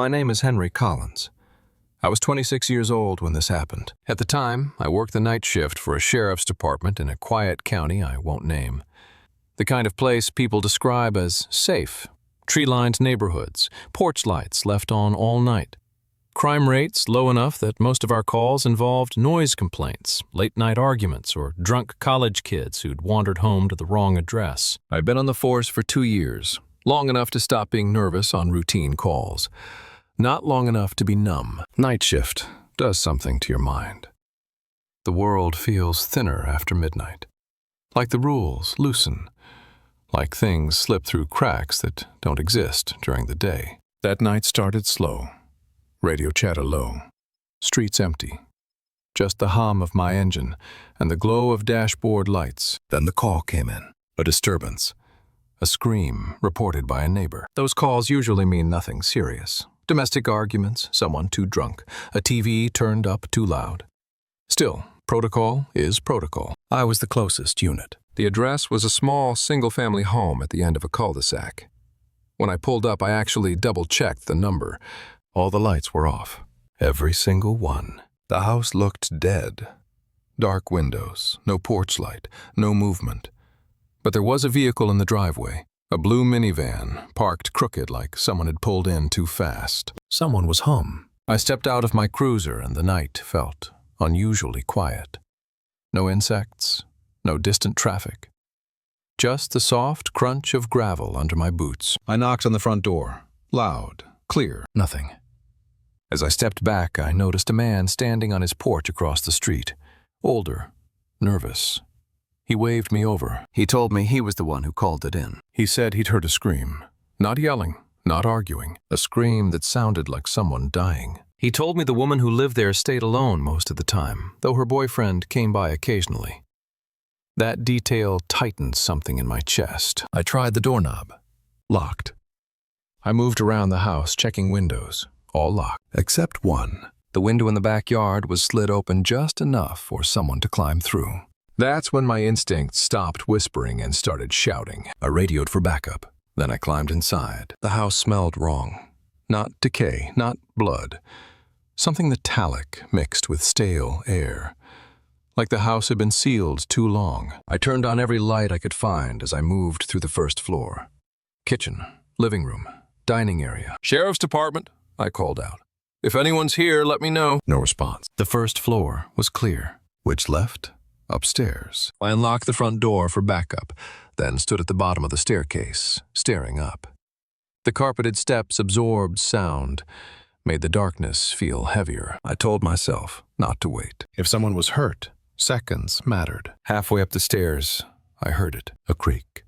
My name is Henry Collins. I was 26 years old when this happened. At the time, I worked the night shift for a sheriff's department in a quiet county I won't name. The kind of place people describe as safe. Tree-lined neighborhoods, porch lights left on all night. Crime rates low enough that most of our calls involved noise complaints, late-night arguments, or drunk college kids who'd wandered home to the wrong address. I'd been on the force for 2 years, long enough to stop being nervous on routine calls. Not long enough to be numb. Night shift does something to your mind. The world feels thinner after midnight. Like the rules loosen. Like things slip through cracks that don't exist during the day. That night started slow. Radio chatter low. Streets empty. Just the hum of my engine and the glow of dashboard lights. Then the call came in. A disturbance. A scream reported by a neighbor. Those calls usually mean nothing serious. Domestic arguments, someone too drunk, a TV turned up too loud. Still, protocol is protocol. I was the closest unit. The address was a small, single-family home at the end of a cul-de-sac. When I pulled up, I actually double-checked the number. All the lights were off. Every single one. The house looked dead. Dark windows, no porch light, no movement. But there was a vehicle in the driveway. A blue minivan, parked crooked like someone had pulled in too fast. Someone was home. I stepped out of my cruiser and the night felt unusually quiet. No insects, no distant traffic. Just the soft crunch of gravel under my boots. I knocked on the front door. Loud, clear, nothing. As I stepped back, I noticed a man standing on his porch across the street. Older, nervous. He waved me over. He told me he was the one who called it in. He said he'd heard a scream. Not yelling, not arguing. A scream that sounded like someone dying. He told me the woman who lived there stayed alone most of the time, though her boyfriend came by occasionally. That detail tightened something in my chest. I tried the doorknob. Locked. I moved around the house, checking windows. All locked, except one. The window in the backyard was slid open just enough for someone to climb through. That's when my instincts stopped whispering and started shouting. I radioed for backup. Then I climbed inside. The house smelled wrong. Not decay, not blood. Something metallic mixed with stale air. Like the house had been sealed too long. I turned on every light I could find as I moved through the first floor. Kitchen, living room, dining area. Sheriff's Department, I called out. If anyone's here, let me know. No response. The first floor was clear. Which left? Upstairs. I unlocked the front door for backup, then stood at the bottom of the staircase, staring up. The carpeted steps absorbed sound, made the darkness feel heavier. I told myself not to wait. If someone was hurt, seconds mattered. Halfway up the stairs, I heard it. A creak.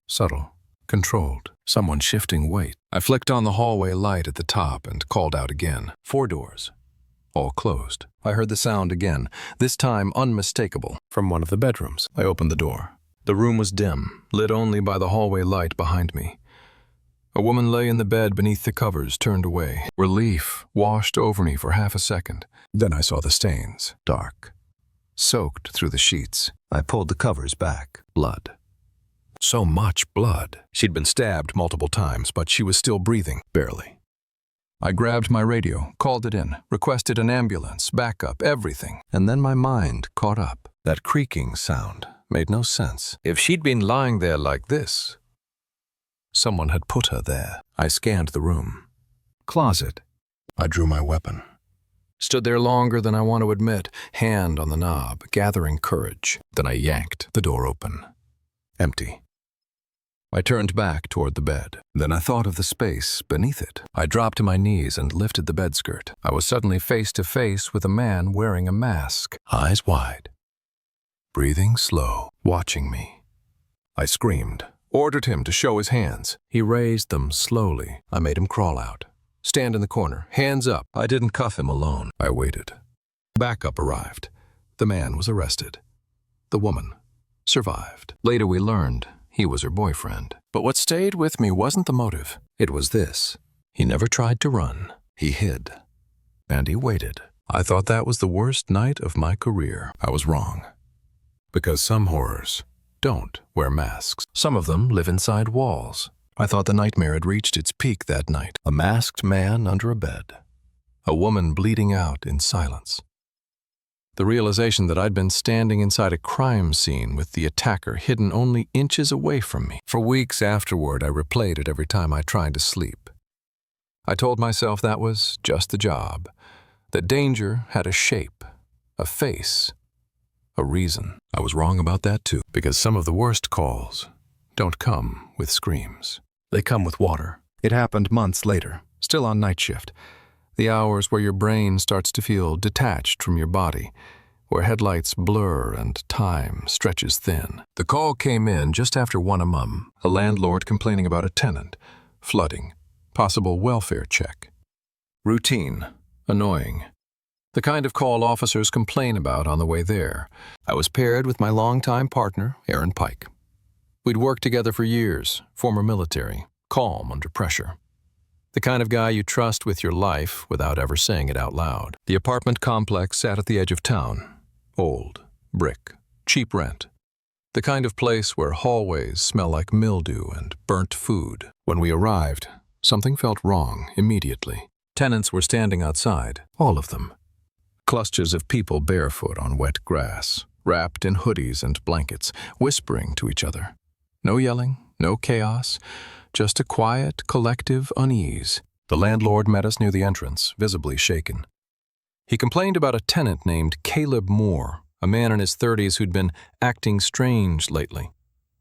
Subtle, controlled, someone shifting weight. I flicked on the hallway light at the top and called out again. 4 doors. All closed. I heard the sound again, this time unmistakable, from one of the bedrooms. I opened the door. The room was dim, lit only by the hallway light behind me. A woman lay in the bed beneath the covers, turned away. Relief washed over me for half a second. Then I saw the stains, dark, soaked through the sheets. I pulled the covers back. Blood. So much blood. She'd been stabbed multiple times, but she was still breathing, barely. I grabbed my radio, called it in, requested an ambulance, backup, everything. And then my mind caught up. That creaking sound made no sense. If she'd been lying there like this, someone had put her there. I scanned the room. Closet. I drew my weapon. Stood there longer than I want to admit, hand on the knob, gathering courage. Then I yanked the door open. Empty. I turned back toward the bed. Then I thought of the space beneath it. I dropped to my knees and lifted the bedskirt. I was suddenly face to face with a man wearing a mask, eyes wide, breathing slow, watching me. I screamed, ordered him to show his hands. He raised them slowly. I made him crawl out. Stand in the corner, hands up. I didn't cuff him alone. I waited. Backup arrived. The man was arrested. The woman survived. Later we learned he was her boyfriend. But what stayed with me wasn't the motive. It was this. He never tried to run. He hid. And he waited. I thought that was the worst night of my career. I was wrong. Because some horrors don't wear masks. Some of them live inside walls, I thought the nightmare had reached its peak that night. A masked man under a bed. A woman bleeding out in silence. The realization that I'd been standing inside a crime scene with the attacker hidden only inches away from me. For weeks afterward, I replayed it every time I tried to sleep. I told myself that was just the job, that danger had a shape, a face, a reason. I was wrong about that too, because some of the worst calls don't come with screams. They come with water. It happened months later, still on night shift. The hours where your brain starts to feel detached from your body, where headlights blur and time stretches thin. The call came in just after 1 a.m., a landlord complaining about a tenant, flooding, possible welfare check. Routine, annoying. The kind of call officers complain about on the way there. I was paired with my longtime partner, Aaron Pike. We'd worked together for years, former military, calm under pressure. The kind of guy you trust with your life without ever saying it out loud. The apartment complex sat at the edge of town. Old, brick, cheap rent. The kind of place where hallways smell like mildew and burnt food. When we arrived, something felt wrong immediately. Tenants were standing outside, all of them. Clusters of people barefoot on wet grass, wrapped in hoodies and blankets, whispering to each other. No yelling, no chaos, just a quiet, collective unease. The landlord met us near the entrance, visibly shaken. He complained about a tenant named Caleb Moore, a man in his 30s who'd been acting strange lately,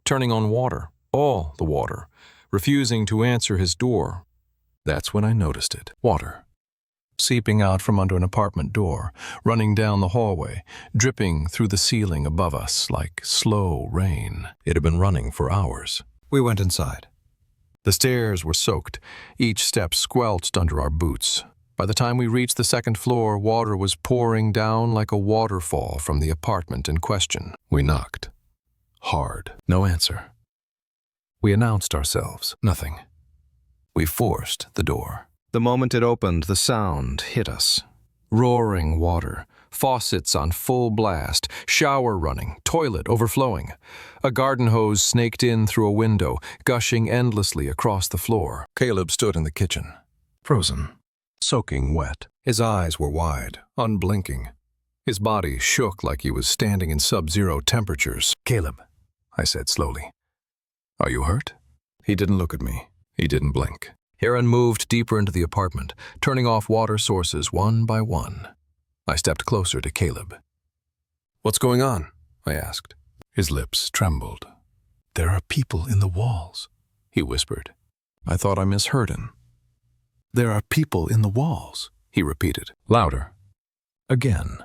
turning on water, all the water, refusing to answer his door. That's when I noticed it. Water. Seeping out from under an apartment door, running down the hallway, dripping through the ceiling above us like slow rain. It had been running for hours. We went inside. The stairs were soaked, each step squelched under our boots. By the time we reached the second floor, water was pouring down like a waterfall from the apartment in question. We knocked. Hard. No answer. We announced ourselves. Nothing. We forced the door. The moment it opened, the sound hit us. Roaring water, faucets on full blast, shower running, toilet overflowing. A garden hose snaked in through a window, gushing endlessly across the floor. Caleb stood in the kitchen, frozen, soaking wet. His eyes were wide, unblinking. His body shook like he was standing in sub-zero temperatures. "Caleb," I said slowly. "Are you hurt?" He didn't look at me. He didn't blink. Aaron moved deeper into the apartment, turning off water sources one by one. I stepped closer to Caleb. "What's going on?" I asked. His lips trembled. "There are people in the walls," he whispered. I thought I misheard him. "There are people in the walls," he repeated, louder. Again.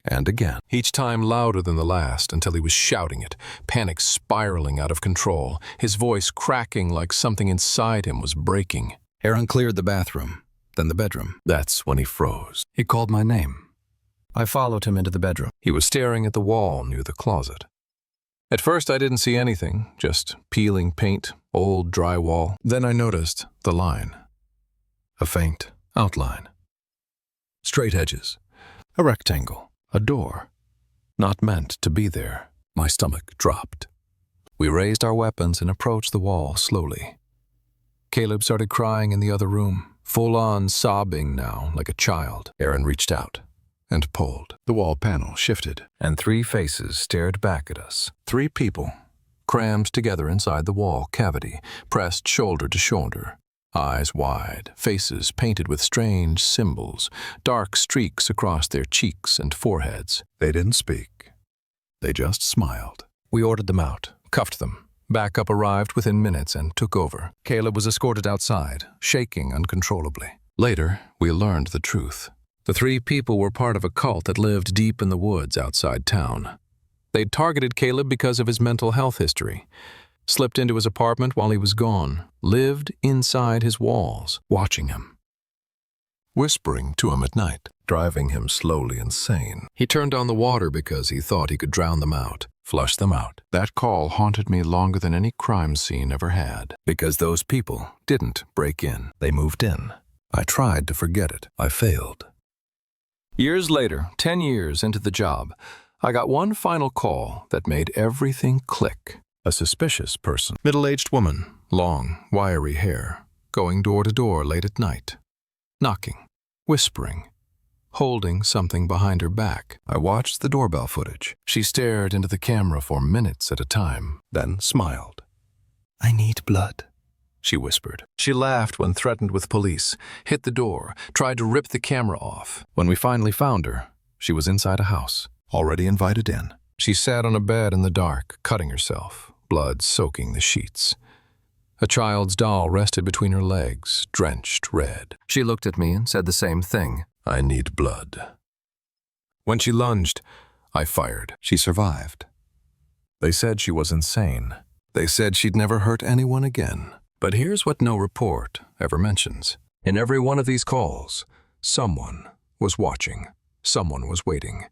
And again. Each time louder than the last, until he was shouting it, panic spiraling out of control, his voice cracking like something inside him was breaking. Aaron cleared the bathroom, then the bedroom. That's when he froze. He called my name. I followed him into the bedroom. He was staring at the wall near the closet. At first I didn't see anything, just peeling paint, old drywall. Then I noticed the line. A faint outline. Straight edges. A rectangle. A door. Not meant to be there. My stomach dropped. We raised our weapons and approached the wall slowly. Caleb started crying in the other room, full-on sobbing now, like a child. Aaron reached out and pulled. The wall panel shifted, and 3 faces stared back at us. 3 people, crammed together inside the wall cavity, pressed shoulder to shoulder. Eyes wide, faces painted with strange symbols, dark streaks across their cheeks and foreheads. They didn't speak. They just smiled. We ordered them out, cuffed them. Backup arrived within minutes and took over. Caleb was escorted outside, shaking uncontrollably. Later, we learned the truth. The 3 people were part of a cult that lived deep in the woods outside town. They'd targeted Caleb because of his mental health history. Slipped into his apartment while he was gone, lived inside his walls, watching him. Whispering to him at night, driving him slowly insane. He turned on the water because he thought he could drown them out, flush them out. That call haunted me longer than any crime scene ever had, because those people didn't break in. They moved in. I tried to forget it. I failed. Years later, 10 years into the job, I got one final call that made everything click. A suspicious person, middle-aged woman, Long, wiry hair, going door to door late at night. Knocking, whispering, holding something behind her back. I watched the doorbell footage. She stared into the camera for minutes at a time, then smiled. "I need blood," she whispered. She laughed when threatened with police, hit the door, tried to rip the camera off. When we finally found her, she was inside a house, already invited in. She sat on a bed in the dark, cutting herself, blood soaking the sheets. A child's doll rested between her legs, drenched red. She looked at me and said the same thing. "I need blood." When she lunged, I fired. She survived. They said she was insane. They said she'd never hurt anyone again. But here's what no report ever mentions. In every one of these calls, someone was watching. Someone was waiting.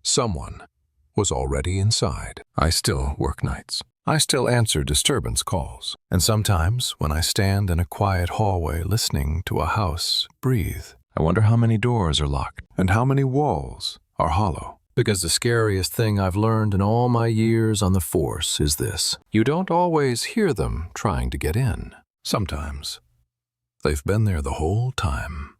Someone was already inside. I still work nights. I still answer disturbance calls. And sometimes, when I stand in a quiet hallway listening to a house breathe, I wonder how many doors are locked and how many walls are hollow. Because the scariest thing I've learned in all my years on the force is this: you don't always hear them trying to get in. Sometimes they've been there the whole time.